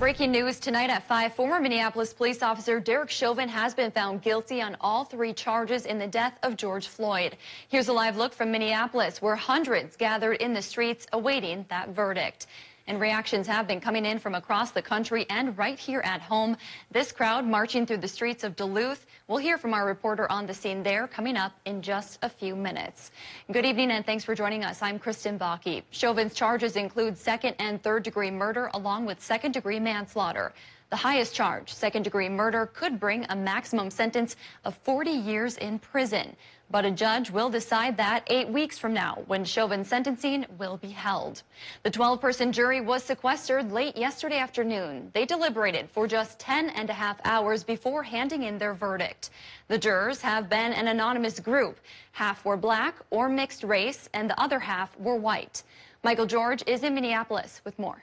breaking news tonight at 5. Former Minneapolis police officer Derek Chauvin has been found guilty on all 3 charges in the death of George Floyd. Here's a live look from Minneapolis, where hundreds gathered in the streets awaiting that verdict. And reactions have been coming in from across the country and right here at home. This crowd marching through the streets of Duluth. We'll hear from our reporter on the scene there coming up in just a few minutes. Good evening and thanks for joining us. I'm Kristen Bakke. Chauvin's charges include 2nd and 3rd degree murder along with 2nd degree manslaughter. The highest charge, 2nd degree murder, could bring a maximum sentence of 40 years in prison. But a judge will decide that 8 weeks from now, when Chauvin's sentencing will be held. The 12-person jury was sequestered late yesterday afternoon. They deliberated for just 10.5 hours before handing in their verdict. The jurors have been an anonymous group. Half were black or mixed race, and the other half were white. Michael George is in Minneapolis with more.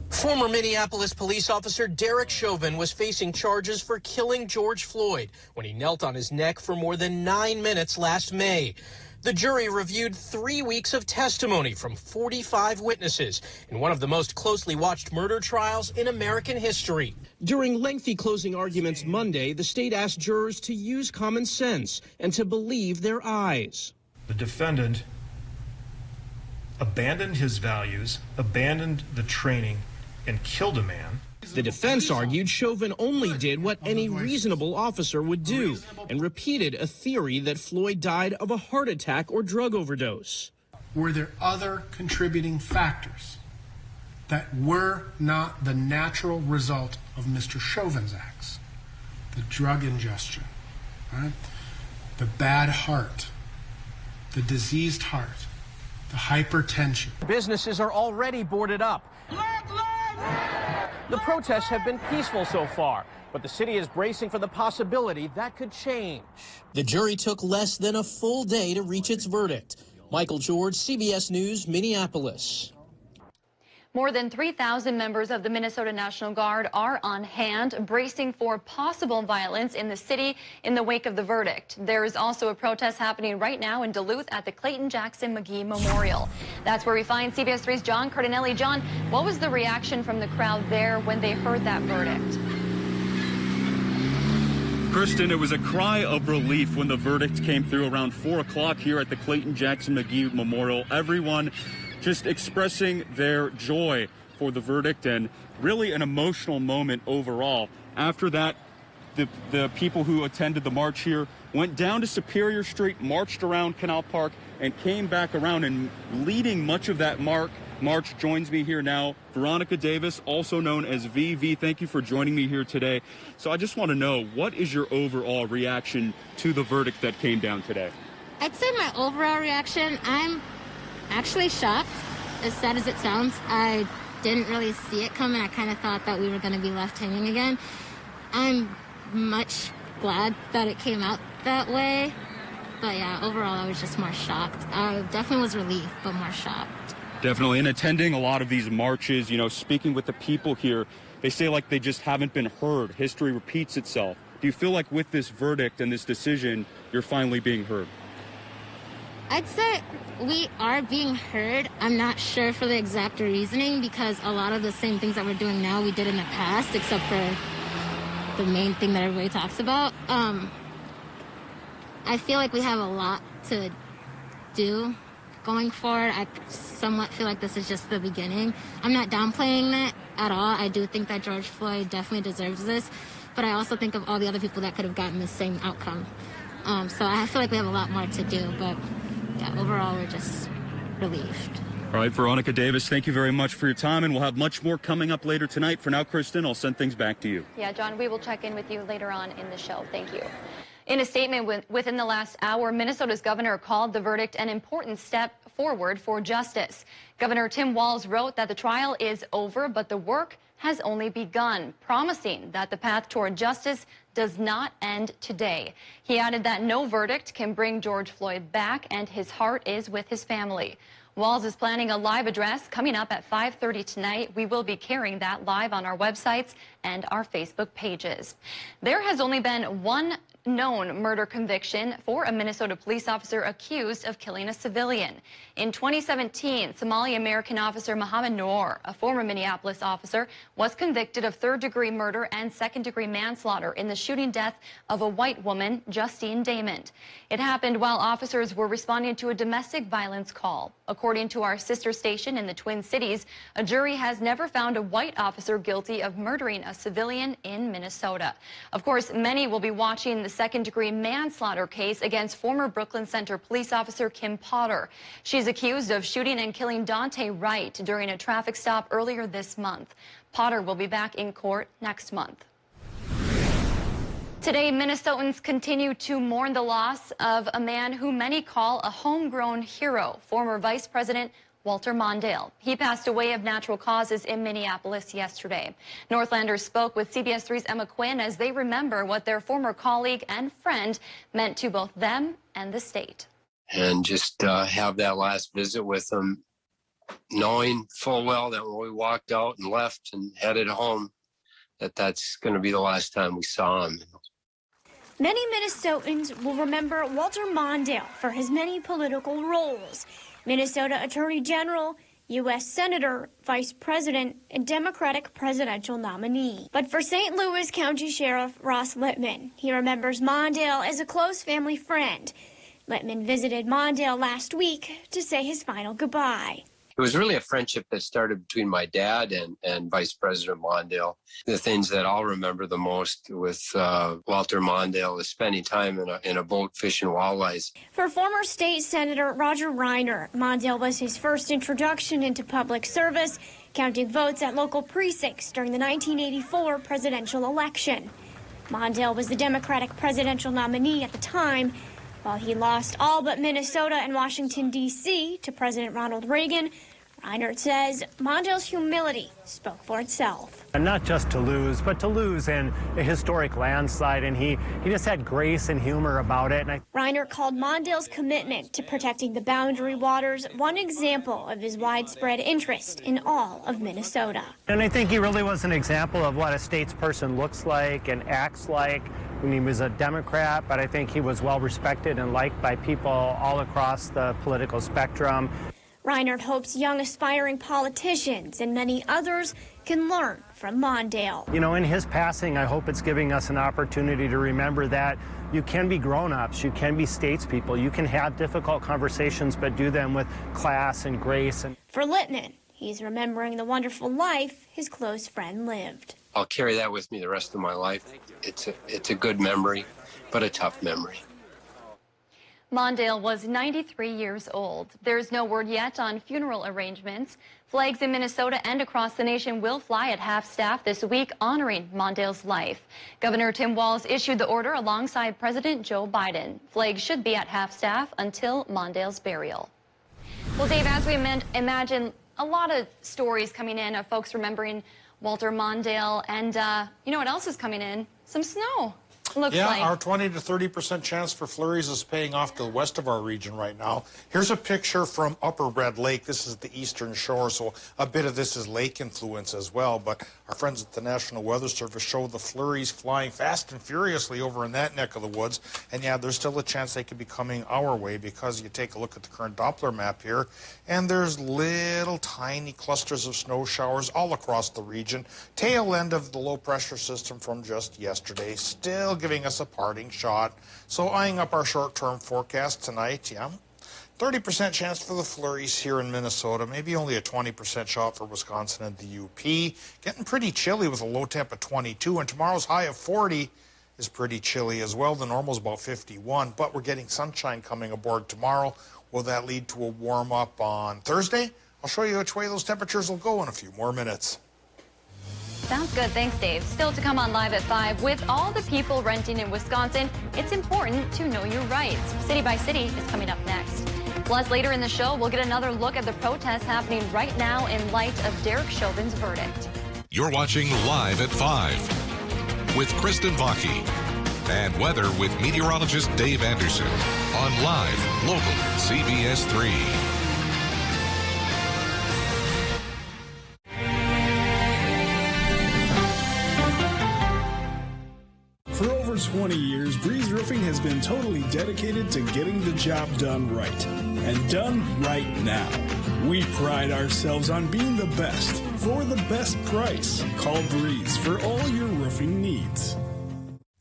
Former Minneapolis police officer Derek Chauvin was facing charges for killing George Floyd when he knelt on his neck for more than 9 minutes last May. The jury reviewed 3 weeks of testimony from 45 witnesses in one of the most closely watched murder trials in American history. During lengthy closing arguments Monday, the state asked jurors to use common sense and to believe their eyes. The defendant abandoned his values, abandoned the training, and killed a man. The defense argued Chauvin only did what any reasonable officer would do and repeated a theory that Floyd died of a heart attack or drug overdose. Were there other contributing factors that were not the natural result of Mr. Chauvin's acts? The drug ingestion, right? The bad heart, the diseased heart, the hypertension. Businesses are already boarded up. The protests have been peaceful so far, but the city is bracing for the possibility that could change. The jury took less than a full day to reach its verdict. Michael George, CBS News, Minneapolis. More than 3,000 members of the Minnesota National Guard are on hand, bracing for possible violence in the city in the wake of the verdict. There is also a protest happening right now in Duluth at the Clayton Jackson McGee Memorial. That's where we find CBS3's John Cardinelli. John, what was the reaction from the crowd there when they heard that verdict? Kristen, it was a cry of relief when the verdict came through around 4 o'clock here at the Clayton Jackson McGee Memorial. Everyone just expressing their joy for the verdict, and really an emotional moment overall. After that, the people who attended the march here went down to Superior Street, marched around Canal Park, and came back around, and leading much of that march joins me here now, Veronica Davis, also known as VV. Thank you for joining me here today. So I just want to know, what is your overall reaction to the verdict that came down today? I'd say my overall reaction, I'm actually shocked, as sad as it sounds. I didn't really see it coming. I kind of thought that we were going to be left hanging again. I'm much glad that it came out that way. But yeah, overall, I was just more shocked. I definitely was relieved, but more shocked. Definitely. And attending a lot of these marches, you know, speaking with the people here, they say like they just haven't been heard. History repeats itself. Do you feel like with this verdict and this decision, you're finally being heard? I'd say we are being heard. I'm not sure for the exact reasoning, because a lot of the same things that we're doing now we did in the past, except for the main thing that everybody talks about. I feel like we have a lot to do going forward. I somewhat feel like this is just the beginning. I'm not downplaying that at all. I do think that George Floyd definitely deserves this, but I also think of all the other people that could have gotten the same outcome. So I feel like we have a lot more to do, but yeah, overall, we're just relieved. All right, Veronica Davis, thank you very much for your time, and we'll have much more coming up later tonight. For now, Kristen, I'll send things back to you. Yeah, John, we will check in with you later on in the show. Thank you. In a statement within the last hour, Minnesota's governor called the verdict an important step forward for justice. Governor Tim Walz wrote that the trial is over, but the work has only begun, promising that the path toward justice does not end today. He added that no verdict can bring George Floyd back, and his heart is with his family. Walz is planning a live address coming up at 5:30 tonight. We will be carrying that live on our websites and our Facebook pages. There has only been one known murder conviction for a Minnesota police officer accused of killing a civilian. In 2017, Somali-American officer Mohammed Noor, a former Minneapolis officer, was convicted of third-degree murder and second-degree manslaughter in the shooting death of a white woman, Justine Damon. It happened while officers were responding to a domestic violence call. According to our sister station in the Twin Cities, a jury has never found a white officer guilty of murdering a civilian in Minnesota. Of course, many will be watching the second-degree manslaughter case against former Brooklyn Center police officer Kim Potter. She's accused of shooting and killing Dante Wright during a traffic stop earlier this month. Potter will be back in court next month. Today, Minnesotans continue to mourn the loss of a man who many call a homegrown hero, former Vice President Walter Mondale. He passed away of natural causes in Minneapolis yesterday. Northlanders spoke with CBS3's Emma Quinn as they remember what their former colleague and friend meant to both them and the state. And just have that last visit with him, knowing full well that when we walked out and left and headed home, that's going to be the last time we saw him. Many Minnesotans will remember Walter Mondale for his many political roles. Minnesota Attorney General, U.S. Senator, Vice President, and Democratic presidential nominee. But for St. Louis County Sheriff Ross Littman, he remembers Mondale as a close family friend. Littman visited Mondale last week to say his final goodbye. It was really a friendship that started between my dad and Vice President Mondale. The things that I'll remember the most with Walter Mondale is spending time in a boat fishing walleyes. For former state Senator Roger Reiner, Mondale was his first introduction into public service, counting votes at local precincts during the 1984 presidential election. Mondale was the Democratic presidential nominee at the time. While he lost all but Minnesota and Washington, D.C. to President Ronald Reagan, Reiner says Mondale's humility spoke for itself. And not just to lose, but to lose in a historic landslide, and he just had grace and humor about it. Reiner called Mondale's commitment to protecting the boundary waters one example of his widespread interest in all of Minnesota. And I think he really was an example of what a statesperson looks like and acts like. When he was a Democrat, but I think he was well respected and liked by people all across the political spectrum. Reiner hopes young aspiring politicians and many others can learn from Mondale. You know, in his passing, I hope it's giving us an opportunity to remember that you can be grown-ups, you can be statespeople, you can have difficult conversations, but do them with class and grace. For Littman, he's remembering the wonderful life his close friend lived. I'll carry that with me the rest of my life. It's a good memory, but a tough memory. Mondale was 93 years old. There's no word yet on funeral arrangements. Flags in Minnesota and across the nation will fly at half-staff this week, honoring Mondale's life. Governor Tim Walz issued the order alongside President Joe Biden. Flags should be at half-staff until Mondale's burial. Well, Dave, as we imagine a lot of stories coming in of folks remembering Walter Mondale, and you know what else is coming in? Some snow. Looks like. Our 20 to 30% chance for flurries is paying off to the west of our region right now. Here's a picture from Upper Red Lake. This is the eastern shore, so a bit of this is lake influence as well. But our friends at the National Weather Service show the flurries flying fast and furiously over in that neck of the woods. And yeah, there's still a chance they could be coming our way because you take a look at the current Doppler map here, and there's little tiny clusters of snow showers all across the region. Tail end of the low pressure system from just yesterday, still giving us a parting shot. So eyeing up our short-term forecast tonight, 30% chance for the flurries here in Minnesota, maybe only a 20% shot for Wisconsin and the UP. Getting pretty chilly with a low temp of 22, and tomorrow's high of 40 is pretty chilly as well. The normal's about 51, but we're getting sunshine coming aboard tomorrow. Will that lead to a warm-up on Thursday? I'll show you which way those temperatures will go in a few more minutes. Sounds good. Thanks, Dave. Still to come on Live at 5. With all the people renting in Wisconsin, it's important to know your rights. City by City is coming up next. Plus, later in the show, we'll get another look at the protests happening right now in light of Derek Chauvin's verdict. You're watching Live at 5 with Kristen Vaki and weather with meteorologist Dave Anderson on Live, Local, CBS3. For over 20 years, Breeze Roofing has been totally dedicated to getting the job done right. And done right now. We pride ourselves on being the best for the best price. Call Breeze for all your roofing needs.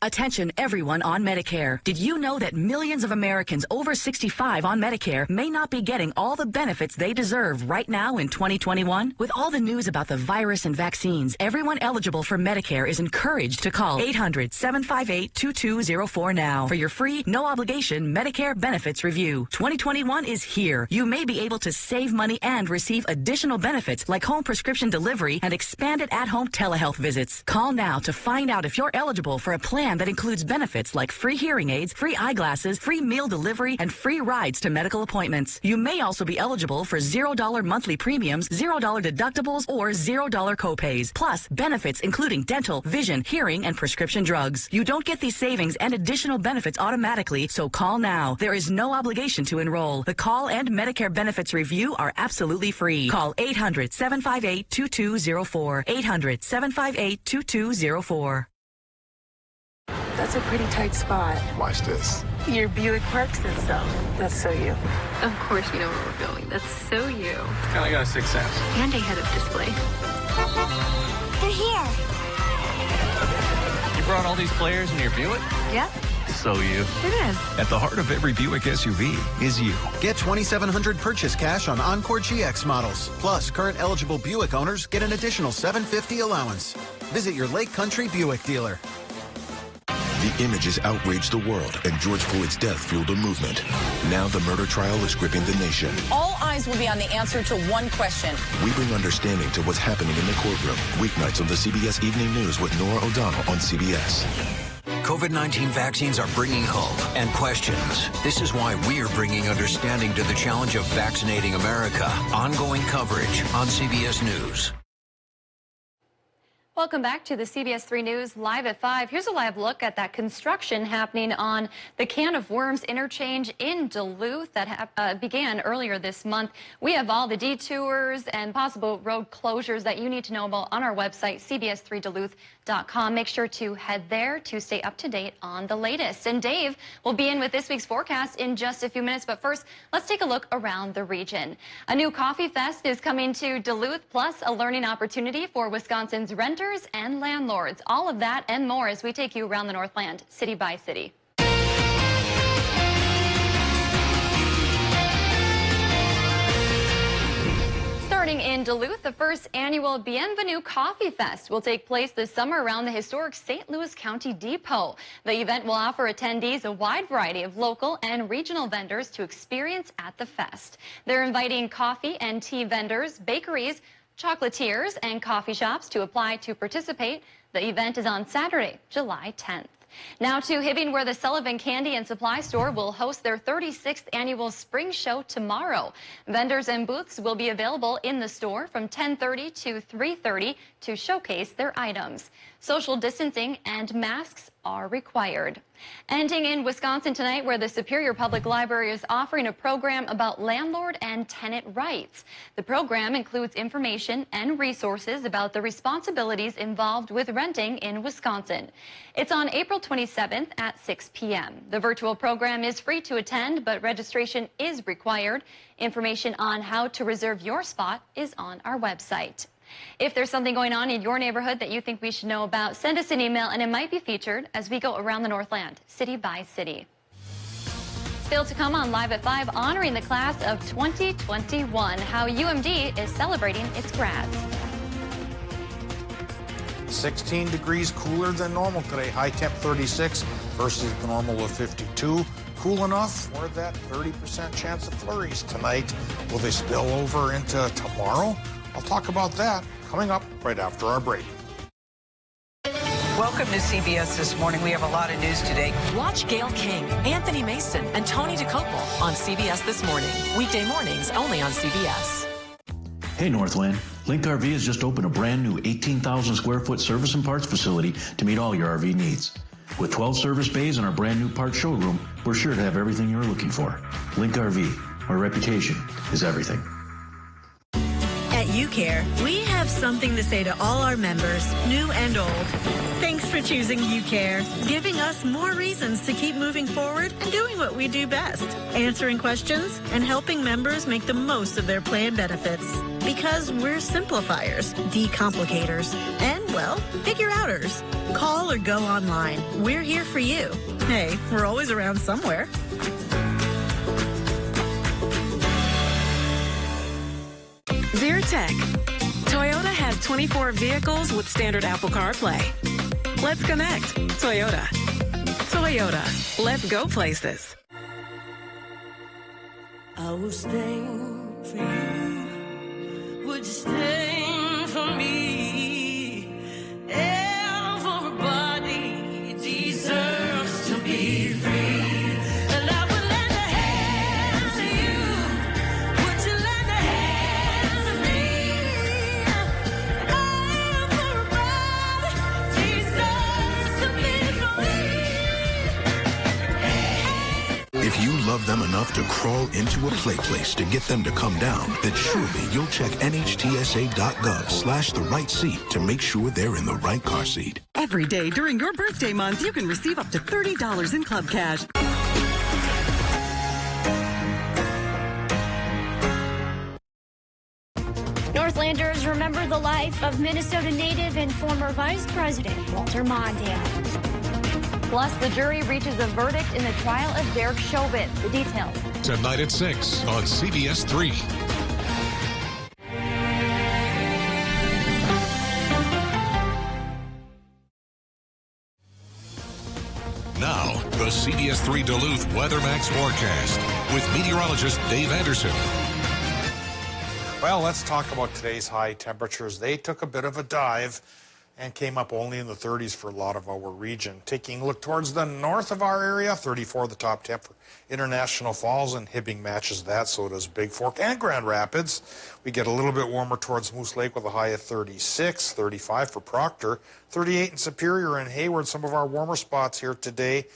Attention everyone on Medicare. Did you know that millions of Americans over 65 on Medicare may not be getting all the benefits they deserve right now in 2021? With all the news about the virus and vaccines, everyone eligible for Medicare is encouraged to call 800-758-2204 now for your free, no obligation Medicare benefits review. 2021 is here. You may be able to save money and receive additional benefits like home prescription delivery and expanded at-home telehealth visits. Call now to find out if you're eligible for a plan that includes benefits like free hearing aids, free eyeglasses, free meal delivery, and free rides to medical appointments. You may also be eligible for $0 monthly premiums, $0 deductibles, or $0 copays, plus benefits including dental, vision, hearing, and prescription drugs. You don't get these savings and additional benefits automatically, so call now. There is no obligation to enroll. The call and Medicare benefits review are absolutely free. Call 800-758-2204. 800-758-2204. That's a pretty tight spot. Watch this. Your Buick parks itself. That's so you. Of course you know where we're going. That's so you. Kind of got a sixth sense. And a head-up display. They're here. You brought all these players in your Buick? Yeah. So you. It is. At the heart of every Buick SUV is you. Get $2,700 purchase cash on Encore GX models. Plus, current eligible Buick owners get an additional $750 allowance. Visit your Lake Country Buick dealer. The images outraged the world, and George Floyd's death fueled a movement. Now the murder trial is gripping the nation. All eyes will be on the answer to one question. We bring understanding to what's happening in the courtroom. Weeknights on the CBS Evening News with Nora O'Donnell on CBS. COVID-19 vaccines are bringing hope and questions. This is why we are bringing understanding to the challenge of vaccinating America. Ongoing coverage on CBS News. Welcome back to the CBS3 News Live at 5. Here's a live look at that construction happening on the Can of Worms interchange in Duluth that began earlier this month. We have all the detours and possible road closures that you need to know about on our website, cbs3duluth.com. Make sure to head there to stay up to date on the latest. And Dave will be in with this week's forecast in just a few minutes. But first, let's take a look around the region. A new coffee fest is coming to Duluth, plus a learning opportunity for Wisconsin's renters and landlords. All of that and more as we take you around the Northland, city by city. Starting in Duluth, the first annual Bienvenue Coffee Fest will take place this summer around the historic St. Louis County Depot. The event will offer attendees a wide variety of local and regional vendors to experience at the fest. They're inviting coffee and tea vendors, bakeries, chocolatiers, and coffee shops to apply to participate. The event is on Saturday, July 10th. Now to Hibbing, where the Sullivan Candy and Supply Store will host their 36th annual Spring Show tomorrow. Vendors and booths will be available in the store from 10:30 to 3:30 to showcase their items. Social distancing and masks are required. Ending in Wisconsin tonight, where the Superior Public Library is offering a program about landlord and tenant rights. The program includes information and resources about the responsibilities involved with renting in Wisconsin. It's on April 27th at 6 p.m. The virtual program is free to attend, but registration is required. Information on how to reserve your spot is on our website. If there's something going on in your neighborhood that you think we should know about, send us an email and it might be featured as we go around the Northland, city by city. Still to come on Live at 5, honoring the class of 2021, how UMD is celebrating its grads. 16 degrees cooler than normal today. High temp 36 versus the normal of 52. Cool enough for that 30% chance of flurries tonight. Will they spill over into tomorrow? I'll talk about that coming up right after our break. Welcome to CBS This Morning. We have a lot of news today. Watch Gail King, Anthony Mason, and Tony DeCopel on CBS This Morning. Weekday mornings only on CBS. Hey Northland, Link RV has just opened a brand new 18,000 square foot service and parts facility to meet all your RV needs. With 12 service bays and our brand new parts showroom, we're sure to have everything you're looking for. Link RV, our reputation is everything. At UCare, we have something to say to all our members, new and old. Thanks for choosing UCare, giving us more reasons to keep moving forward and doing what we do best, answering questions and helping members make the most of their plan benefits. Because we're simplifiers, decomplicators, and, well, figure-outers. Call or go online. We're here for you. Hey, we're always around somewhere. Dear Tech, Toyota has 24 vehicles with standard Apple CarPlay. Let's connect. Toyota. Toyota. Let's go places. I will stand for you. Would you stand for me? Everybody deserves to be free. And I will lend a hand to you. Would you lend a hand to me? Everybody deserves to be free. If you love them enough to crawl into a play place to get them to come down, then surely you'll check NHTSA.gov/the right seat to make sure they're in the right car seat. Every day during your birthday month, you can receive up to $30 in club cash. Northlanders remember the life of Minnesota native and former Vice President Walter Mondale. Plus, the jury reaches a verdict in the trial of Derek Chauvin. The details Tonight at 6 on CBS3. Now, the CBS3 Duluth WeatherMax forecast with meteorologist Dave Anderson. Well, let's talk about today's high temperatures. They took a bit of a dive and came up only in the 30s for a lot of our region. Taking a look towards the north of our area, 34 the top temp for International Falls, and Hibbing matches that, so does Big Fork and Grand Rapids. We get a little bit warmer towards Moose Lake with a high of 36, 35 for Proctor, 38 in Superior and Hayward, some of our warmer spots here today.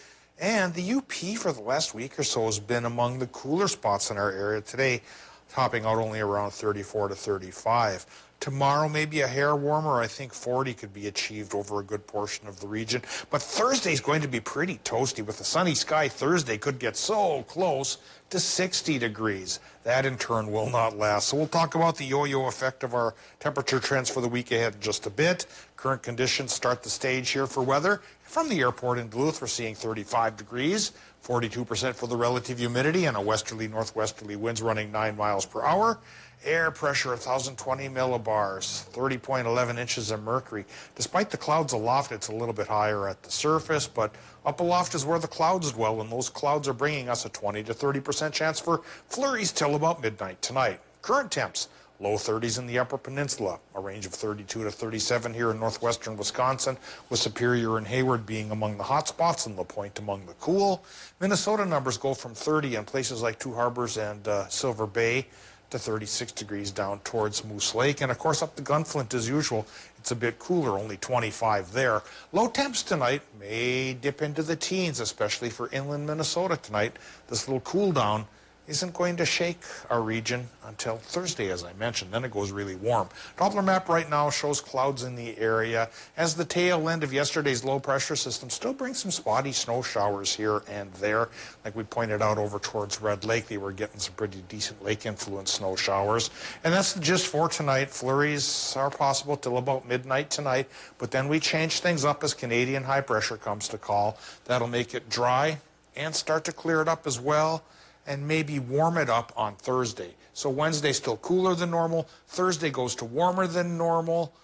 And the UP for the last week or so has been among the cooler spots in our area today, topping out only around 34 to 35. Tomorrow, maybe a hair warmer. I think 40 could be achieved over a good portion of the region. But Thursday's going to be pretty toasty. With the sunny sky, Thursday could get so close to 60 degrees. That, in turn, will not last. So we'll talk about the yo-yo effect of our temperature trends for the week ahead in just a bit. Current conditions start the stage here for weather. From the airport in Duluth, we're seeing 35 degrees, 42% for the relative humidity, and a westerly-northwesterly winds running 9 miles per hour. Air pressure 1,020 millibars, 30.11 inches of mercury. Despite the clouds aloft, it's a little bit higher at the surface, but up aloft is where the clouds dwell, and those clouds are bringing us a 20 to 30% chance for flurries till about midnight tonight. Current temps, low 30s in the Upper Peninsula, a range of 32 to 37 here in northwestern Wisconsin, with Superior and Hayward being among the hot spots and La Pointe among the cool. Minnesota numbers go from 30 in places like Two Harbors and Silver Bay to 36 degrees down towards Moose Lake. And of course up the Gunflint as usual, it's a bit cooler, only 25 there. Low temps tonight may dip into the teens, especially for inland Minnesota tonight. This little cool down isn't going to shake our region until Thursday, as I mentioned. Then it goes really warm. Doppler map right now shows clouds in the area as the tail end of yesterday's low pressure system still brings some spotty snow showers here and there. Like we pointed out over towards Red Lake, they were getting some pretty decent lake influence snow showers. And that's the gist for tonight. Flurries are possible till about midnight tonight, but then we change things up as Canadian high pressure comes to call. That'll make it dry and start to clear it up as well, and maybe warm it up on Thursday. So Wednesday still cooler than normal. Thursday goes to warmer than normal,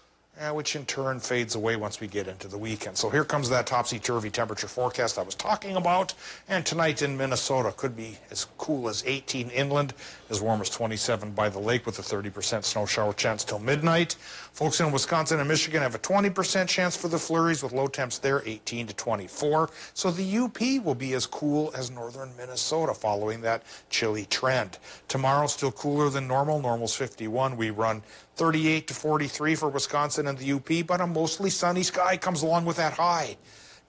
which in turn fades away once we get into the weekend. So here comes that topsy-turvy temperature forecast I was talking about. And tonight in Minnesota could be as cool as 18 inland, as warm as 27 by the lake with a 30% snow shower chance till midnight. Folks in Wisconsin and Michigan have a 20% chance for the flurries with low temps there, 18 to 24. So the UP will be as cool as northern Minnesota following that chilly trend. Tomorrow still cooler than normal. Normal's 51. We run 38 to 43 for Wisconsin and the UP, but a mostly sunny sky comes along with that high.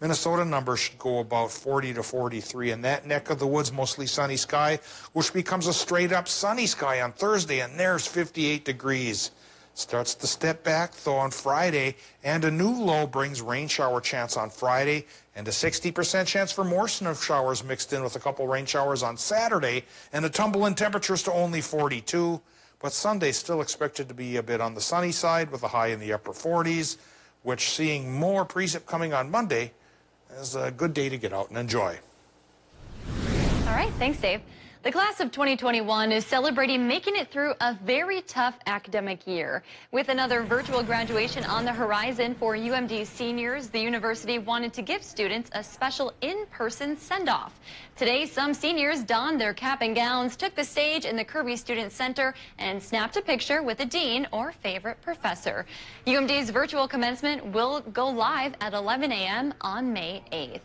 Minnesota numbers should go about 40 to 43. In that neck of the woods, mostly sunny sky, which becomes a straight-up sunny sky on Thursday, and there's 58 degrees. Starts to step back, though, on Friday, and a new low brings rain shower chance on Friday, and a 60% chance for more snow showers mixed in with a couple rain showers on Saturday, and a tumble in temperatures to only 42. But Sunday still expected to be a bit on the sunny side with a high in the upper 40s, which, seeing more precip coming on Monday, is a good day to get out and enjoy. All right, thanks, Dave. The class of 2021 is celebrating making it through a very tough academic year. With another virtual graduation on the horizon for UMD seniors, the university wanted to give students a special in-person send-off. Today, some seniors donned their cap and gowns, took the stage in the Kirby Student Center, and snapped a picture with a dean or favorite professor. UMD's virtual commencement will go live at 11 a.m. on May 8th.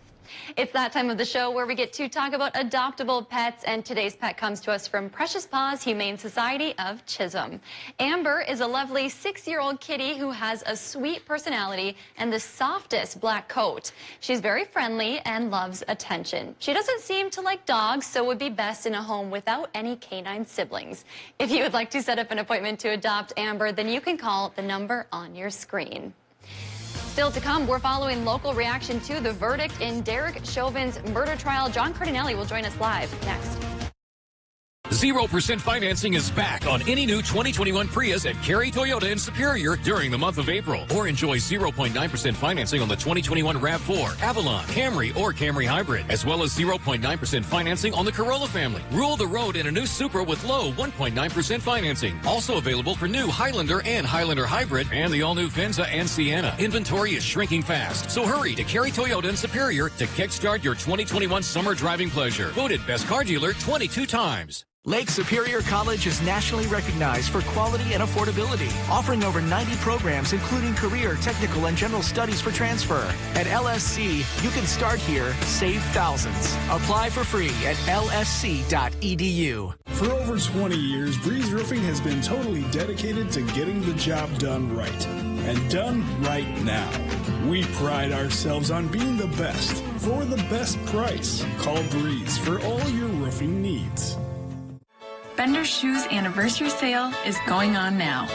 It's that time of the show where we get to talk about adoptable pets, and today's pet comes to us from Precious Paws Humane Society of Chisholm. Amber is a lovely 6-year-old kitty who has a sweet personality and the softest black coat. She's very friendly and loves attention. She doesn't seem to like dogs, so would be best in a home without any canine siblings. If you would like to set up an appointment to adopt Amber, then you can call the number on your screen. Still to come, we're following local reaction to the verdict in Derek Chauvin's murder trial. John Cardinelli will join us live next. 0% financing is back on any new 2021 Prius at Cary Toyota in Superior during the month of April. Or enjoy 0.9% financing on the 2021 RAV4, Avalon, Camry, or Camry Hybrid, as well as 0.9% financing on the Corolla family. Rule the road in a new Supra with low 1.9% financing. Also available for new Highlander and Highlander Hybrid and the all-new Venza and Sienna. Inventory is shrinking fast, so hurry to Cary Toyota in Superior to kickstart your 2021 summer driving pleasure. Voted best car dealer 22 times. Lake Superior College is nationally recognized for quality and affordability, offering over 90 programs including career, technical, and general studies for transfer. At LSC, you can start here, save thousands. Apply for free at lsc.edu. For over 20 years, Breeze Roofing has been totally dedicated to getting the job done right. And done right now. We pride ourselves on being the best for the best price. Call Breeze for all your roofing needs. Bender's Shoes anniversary sale is going on now.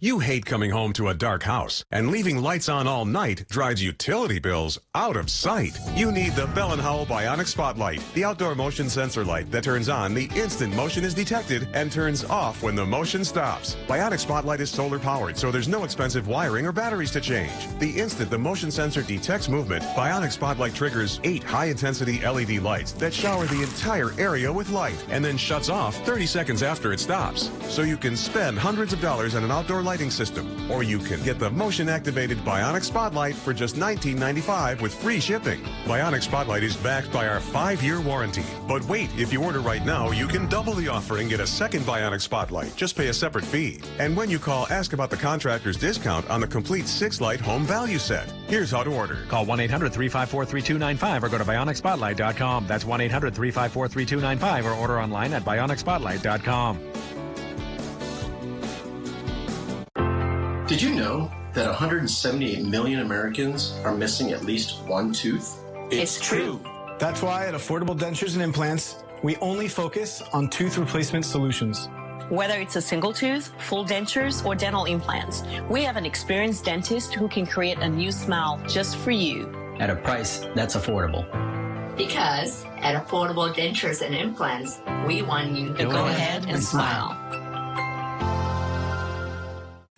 You hate coming home to a dark house, and leaving lights on all night drives utility bills out of sight. You need the Bell & Howell Bionic Spotlight, the outdoor motion sensor light that turns on the instant motion is detected and turns off when the motion stops. Bionic Spotlight is solar powered, so there's no expensive wiring or batteries to change. The instant the motion sensor detects movement, Bionic Spotlight triggers 8 high-intensity LED lights that shower the entire area with light and then shuts off 30 seconds after it stops. So you can spend hundreds of dollars on an outdoor lighting system, or you can get the motion-activated Bionic Spotlight for just $19.95 with free shipping. Bionic Spotlight is backed by our 5-year warranty. But wait, if you order right now, you can double the offer and get a second Bionic Spotlight. Just pay a separate fee. And when you call, ask about the contractor's discount on the complete 6-light home value set. Here's how to order. Call 1-800-354-3295 or go to BionicSpotlight.com. That's 1-800-354-3295 or order online at BionicSpotlight.com. Did you know that 178 million Americans are missing at least one tooth? It's true. That's why at Affordable Dentures and Implants, we only focus on tooth replacement solutions. Whether it's a single tooth, full dentures, or dental implants, we have an experienced dentist who can create a new smile just for you. At a price that's affordable. Because at Affordable Dentures and Implants, we want you to go ahead and smile.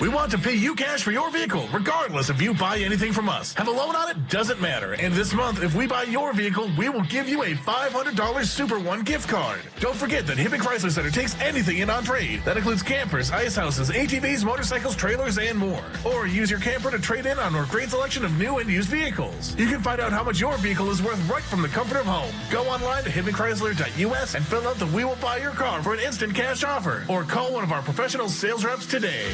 We want to pay you cash for your vehicle, regardless if you buy anything from us. Have a loan on it? Doesn't matter. And this month, if we buy your vehicle, we will give you a $500 Super One gift card. Don't forget that Hibbing Chrysler Center takes anything in on trade. That includes campers, ice houses, ATVs, motorcycles, trailers, and more. Or use your camper to trade in on our great selection of new and used vehicles. You can find out how much your vehicle is worth right from the comfort of home. Go online to hibbingchrysler.us and fill out the We Will Buy Your Car for an instant cash offer. Or call one of our professional sales reps today.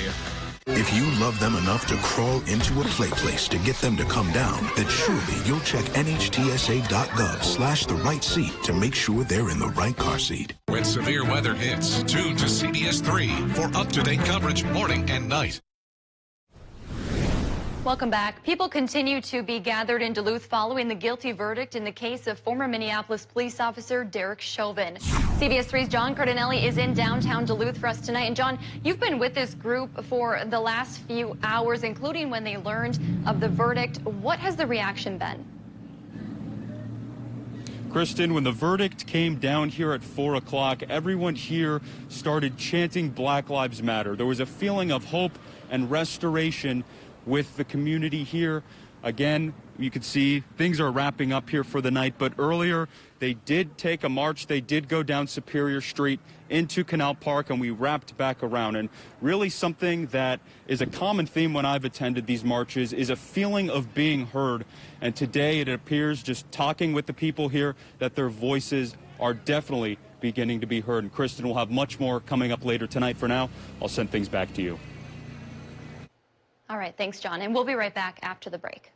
If you love them enough to crawl into a play place to get them to come down, then surely you'll check nhtsa.gov/the right seat to make sure they're in the right car seat. When severe weather hits, tune to CBS3 for up-to-date coverage morning and night. Welcome back. People continue to be gathered in Duluth following the guilty verdict in the case of former Minneapolis police officer Derek Chauvin. CBS3's John Cardinelli is in downtown Duluth for us tonight. And John, you've been with this group for the last few hours, including when they learned of the verdict. What has the reaction been? Kristen, when the verdict came down here at 4 o'clock, everyone here started chanting Black Lives Matter. There was a feeling of hope and restoration with the community here. Again, you can see things are wrapping up here for the night, but earlier they did take a march. They did go down Superior Street into Canal Park, and we wrapped back around. And really something that is a common theme when I've attended these marches is a feeling of being heard. And today it appears, just talking with the people here, that their voices are definitely beginning to be heard. And Kristen will have much more coming up later tonight. For now, I'll send things back to you. All right, thanks, John. And we'll be right back after the break.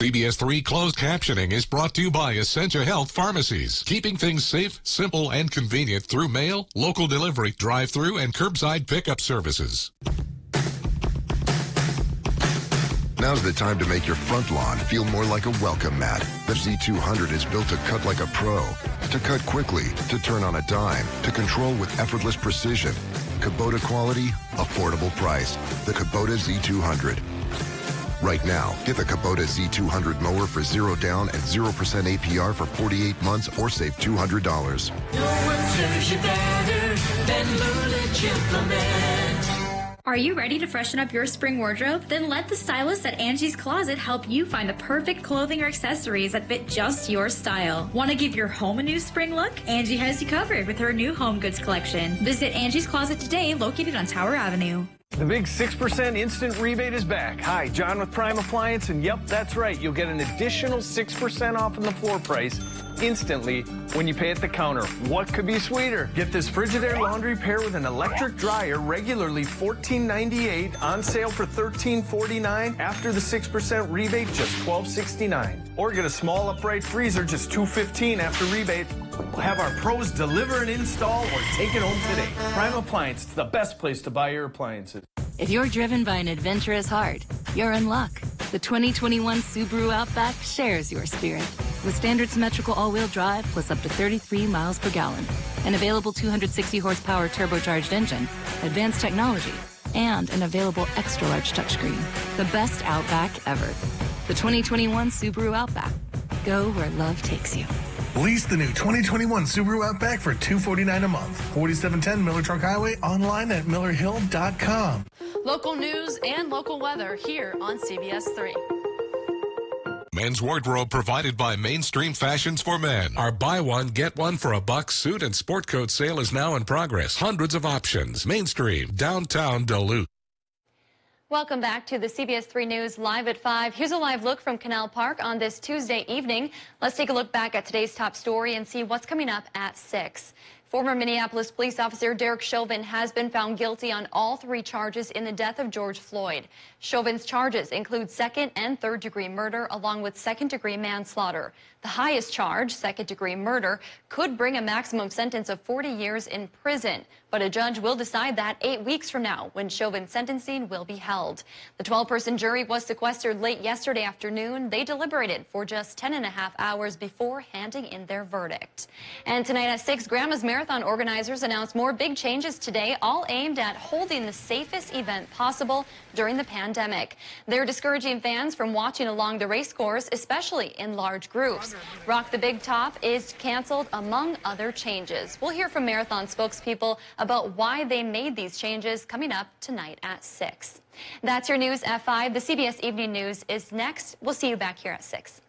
CBS3 closed captioning is brought to you by Essentia Health Pharmacies, keeping things safe, simple, and convenient through mail, local delivery, drive-through, and curbside pickup services. Now's the time to make your front lawn feel more like a welcome mat. The Z200 is built to cut like a pro, to cut quickly, to turn on a dime, to control with effortless precision. Kubota quality, affordable price. The Kubota Z200. Right now, get the Kubota Z200 mower for 0 down and 0% APR for 48 months or save $200. No one serves you better than Lulich Implement. Are you ready to freshen up your spring wardrobe? Then let the stylists at Angie's Closet help you find the perfect clothing or accessories that fit just your style. Want to give your home a new spring look? Angie has you covered with her new home goods collection. Visit Angie's Closet today, located on Tower Avenue. The big 6% instant rebate is back. Hi, John with Prime Appliance, and yep, that's right. You'll get an additional 6% off on the floor price instantly when you pay at the counter. What could be sweeter? Get this Frigidaire laundry pair with an electric dryer, regularly $14.98, on sale for $13.49. After the 6% rebate, just $12.69. Or get a small upright freezer, just $2.15 after rebate. We'll have our pros deliver and install or take it home today. Prime Appliance, it's the best place to buy your appliances. If you're driven by an adventurous heart, you're in luck. The 2021 Subaru Outback shares your spirit. With standard symmetrical all-wheel drive plus up to 33 miles per gallon, an available 260 horsepower turbocharged engine, advanced technology, and an available extra-large touchscreen. The best Outback ever. The 2021 Subaru Outback. Go where love takes you. Lease the new 2021 Subaru Outback for $249 a month. 4710 Miller Truck Highway, online at millerhill.com. Local news and local weather here on CBS3. Men's wardrobe provided by Mainstream Fashions for Men. Our buy one, get one for a buck suit and sport coat sale is now in progress. Hundreds of options. Mainstream, downtown Duluth. Welcome back to the CBS3 News Live at 5. Here's a live look from Canal Park on this Tuesday evening. Let's take a look back at today's top story and see what's coming up at 6. Former Minneapolis police officer Derek Chauvin has been found guilty on all 3 charges in the death of George Floyd. Chauvin's charges include 2nd and 3rd degree murder along with 2nd degree manslaughter. The highest charge, 2nd degree murder, could bring a maximum sentence of 40 years in prison. But a judge will decide that 8 weeks from now when Chauvin's sentencing will be held. The 12-person jury was sequestered late yesterday afternoon. They deliberated for just 10.5 hours before handing in their verdict. And tonight at 6, Grandma's Marathon organizers announced more big changes today, all aimed at holding the safest event possible during the pandemic. They're discouraging fans from watching along the race course, especially in large groups. Rock the Big Top is canceled, among other changes. We'll hear from Marathon spokespeople about why they made these changes coming up tonight at 6. That's your news at 5. The CBS Evening News is next. We'll see you back here at 6.